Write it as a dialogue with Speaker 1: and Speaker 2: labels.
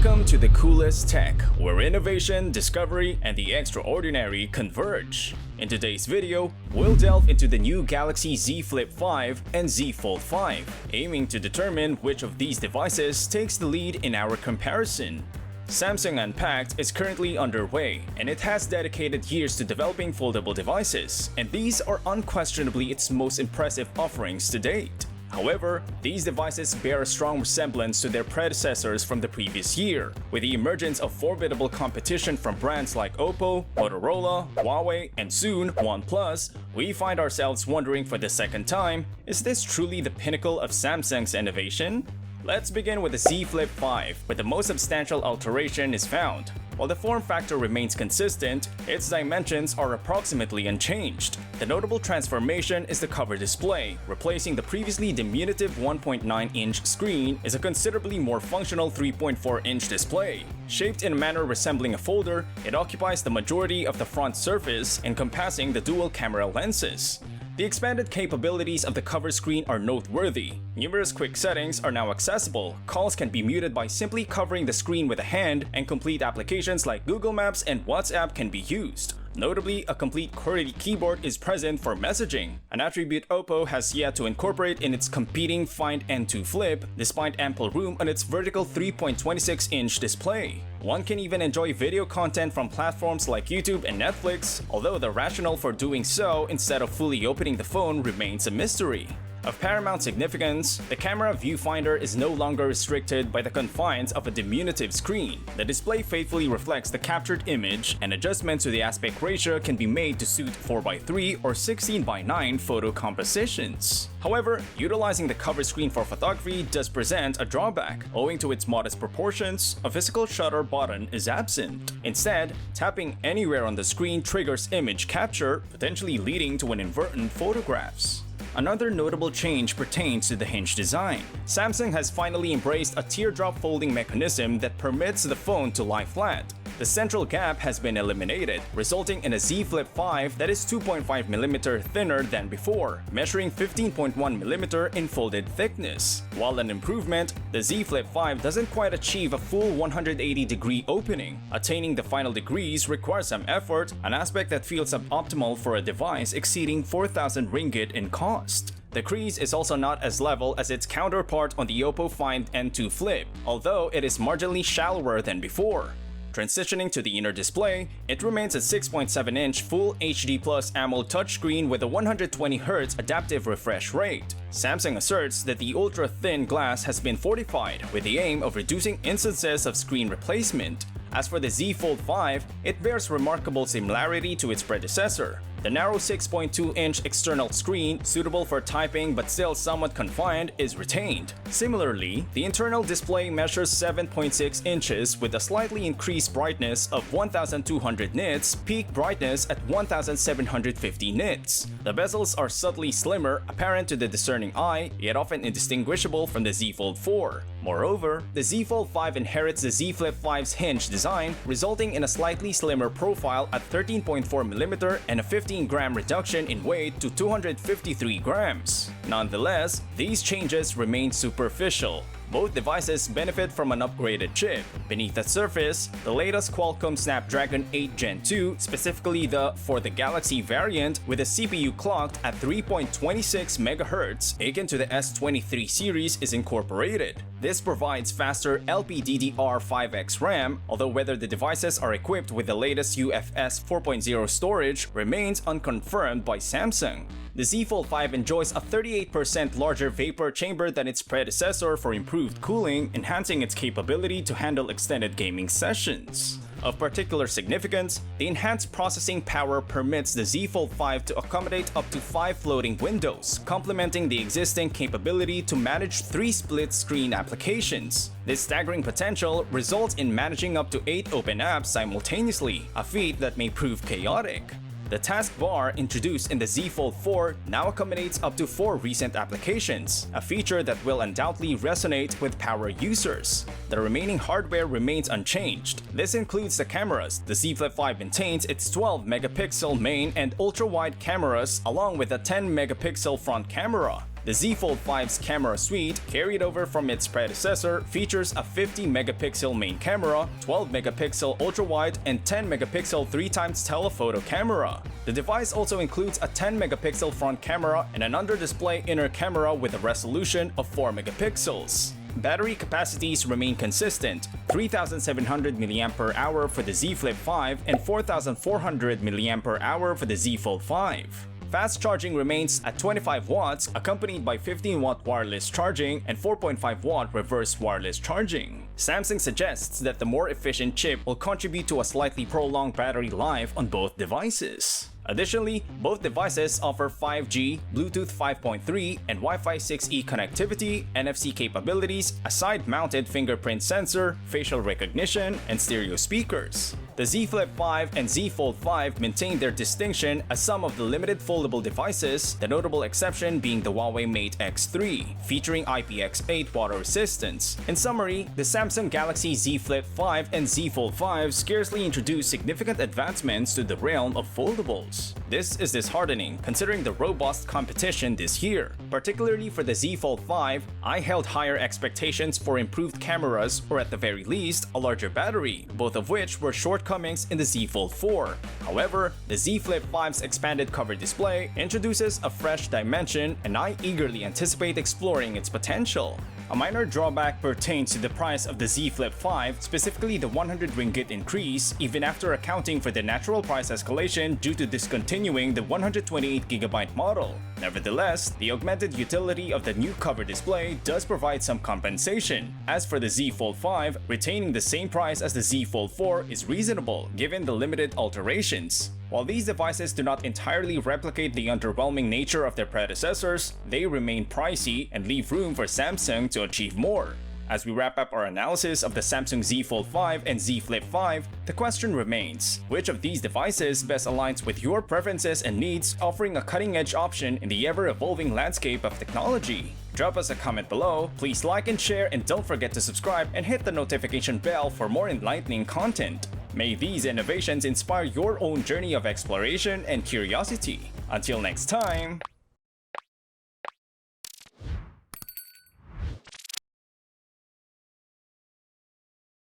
Speaker 1: Welcome to the coolest tech, where innovation, discovery, and the extraordinary converge. In today's video, we'll delve into the new Galaxy Z Flip 5 and Z Fold 5, aiming to determine which of these devices takes the lead in our comparison. Samsung Unpacked is currently underway, and it has dedicated years to developing foldable devices, and these are unquestionably its most impressive offerings to date. However, these devices bear a strong resemblance to their predecessors from the previous year. With the emergence of formidable competition from brands like Oppo, Motorola, Huawei, and soon OnePlus, we find ourselves wondering for the second time, is this truly the pinnacle of Samsung's innovation? Let's begin with the Z Flip 5, where the most substantial alteration is found. While the form factor remains consistent, its dimensions are approximately unchanged. The notable transformation is the cover display. Replacing the previously diminutive 1.9-inch screen is a considerably more functional 3.4-inch display. Shaped in a manner resembling a folder, it occupies the majority of the front surface, encompassing the dual camera lenses. The expanded capabilities of the cover screen are noteworthy. Numerous quick settings are now accessible. Calls can be muted by simply covering the screen with a hand, and complete applications like Google Maps and WhatsApp can be used. Notably, a complete QWERTY keyboard is present for messaging, an attribute Oppo has yet to incorporate in its competing Find N2 Flip, despite ample room on its vertical 3.26-inch display. One can even enjoy video content from platforms like YouTube and Netflix, although the rationale for doing so instead of fully opening the phone remains a mystery. Of paramount significance, the camera viewfinder is no longer restricted by the confines of a diminutive screen. The display faithfully reflects the captured image, and adjustments to the aspect ratio can be made to suit 4:3 or 16:9 photo compositions. However, utilizing the cover screen for photography does present a drawback. Owing to its modest proportions, a physical shutter button is absent. Instead, tapping anywhere on the screen triggers image capture, potentially leading to an inadvertent photographs. Another notable change pertains to the hinge design. Samsung has finally embraced a teardrop folding mechanism that permits the phone to lie flat. The central gap has been eliminated, resulting in a Z Flip 5 that is 2.5mm thinner than before, measuring 15.1mm in folded thickness. While an improvement, the Z Flip 5 doesn't quite achieve a full 180-degree opening. Attaining the final degrees requires some effort, an aspect that feels suboptimal for a device exceeding 4,000 ringgit in cost. The crease is also not as level as its counterpart on the Oppo Find N2 Flip, although it is marginally shallower than before. Transitioning to the inner display, it remains a 6.7-inch Full HD Plus AMOLED touchscreen with a 120Hz adaptive refresh rate. Samsung asserts that the ultra-thin glass has been fortified with the aim of reducing instances of screen replacement. As for the Z Fold 5, it bears remarkable similarity to its predecessor. The narrow 6.2-inch external screen, suitable for typing but still somewhat confined, is retained. Similarly, the internal display measures 7.6 inches with a slightly increased brightness of 1200 nits, peak brightness at 1750 nits. The bezels are subtly slimmer, apparent to the discerning eye, yet often indistinguishable from the Z Fold 4. Moreover, the Z Fold 5 inherits the Z Flip 5's hinge design, resulting in a slightly slimmer profile at 13.4mm and a 15-gram reduction in weight to 253 grams. Nonetheless, these changes remain superficial. Both devices benefit from an upgraded chip. Beneath the surface, the latest Qualcomm Snapdragon 8 Gen 2, specifically for the Galaxy variant, with a CPU clocked at 3.26 MHz akin to the S23 series, is incorporated. This provides faster LPDDR5X RAM, although whether the devices are equipped with the latest UFS 4.0 storage remains unconfirmed by Samsung. The Z Fold 5 enjoys a 38% larger vapor chamber than its predecessor for improved cooling, enhancing its capability to handle extended gaming sessions. Of particular significance, the enhanced processing power permits the Z Fold 5 to accommodate up to 5 floating windows, complementing the existing capability to manage 3 split-screen applications. This staggering potential results in managing up to 8 open apps simultaneously, a feat that may prove chaotic. The taskbar introduced in the Z Fold 4 now accommodates up to 4 recent applications, a feature that will undoubtedly resonate with power users. The remaining hardware remains unchanged. This includes the cameras. The Z Flip 5 maintains its 12-megapixel main and ultra-wide cameras along with a 10-megapixel front camera. The Z Fold 5's camera suite, carried over from its predecessor, features a 50-megapixel main camera, 12-megapixel ultra-wide, and 10-megapixel 3x telephoto camera. The device also includes a 10-megapixel front camera and an under-display inner camera with a resolution of 4 megapixels. Battery capacities remain consistent, 3,700 mAh for the Z Flip 5 and 4,400 mAh for the Z Fold 5. Fast charging remains at 25 watts, accompanied by 15-watt wireless charging and 4.5-watt reverse wireless charging. Samsung suggests that the more efficient chip will contribute to a slightly prolonged battery life on both devices. Additionally, both devices offer 5G, Bluetooth 5.3, and Wi-Fi 6E connectivity, NFC capabilities, a side-mounted fingerprint sensor, facial recognition, and stereo speakers. The Z Flip 5 and Z Fold 5 maintain their distinction as some of the limited foldable devices, the notable exception being the Huawei Mate X3, featuring IPX8 water resistance. In summary, the Samsung Galaxy Z Flip 5 and Z Fold 5 scarcely introduce significant advancements to the realm of foldables. This is disheartening considering the robust competition this year. Particularly for the Z Fold 5, I held higher expectations for improved cameras or at the very least, a larger battery, both of which were shortcomings in the Z Fold 4. However, the Z Flip 5's expanded cover display introduces a fresh dimension and I eagerly anticipate exploring its potential. A minor drawback pertains to the price of the Z Flip 5, specifically the 100 ringgit increase, even after accounting for the natural price escalation due to discontinuing the 128GB model. Nevertheless, the augmented utility of the new cover display does provide some compensation. As for the Z Fold 5, retaining the same price as the Z Fold 4 is reasonable given the limited alterations. While these devices do not entirely replicate the underwhelming nature of their predecessors, they remain pricey and leave room for Samsung to achieve more. As we wrap up our analysis of the Samsung Z Fold 5 and Z Flip 5, the question remains, which of these devices best aligns with your preferences and needs, offering a cutting-edge option in the ever-evolving landscape of technology? Drop us a comment below, please like and share, and don't forget to subscribe and hit the notification bell for more enlightening content. May these innovations inspire your own journey of exploration and curiosity. Until next time!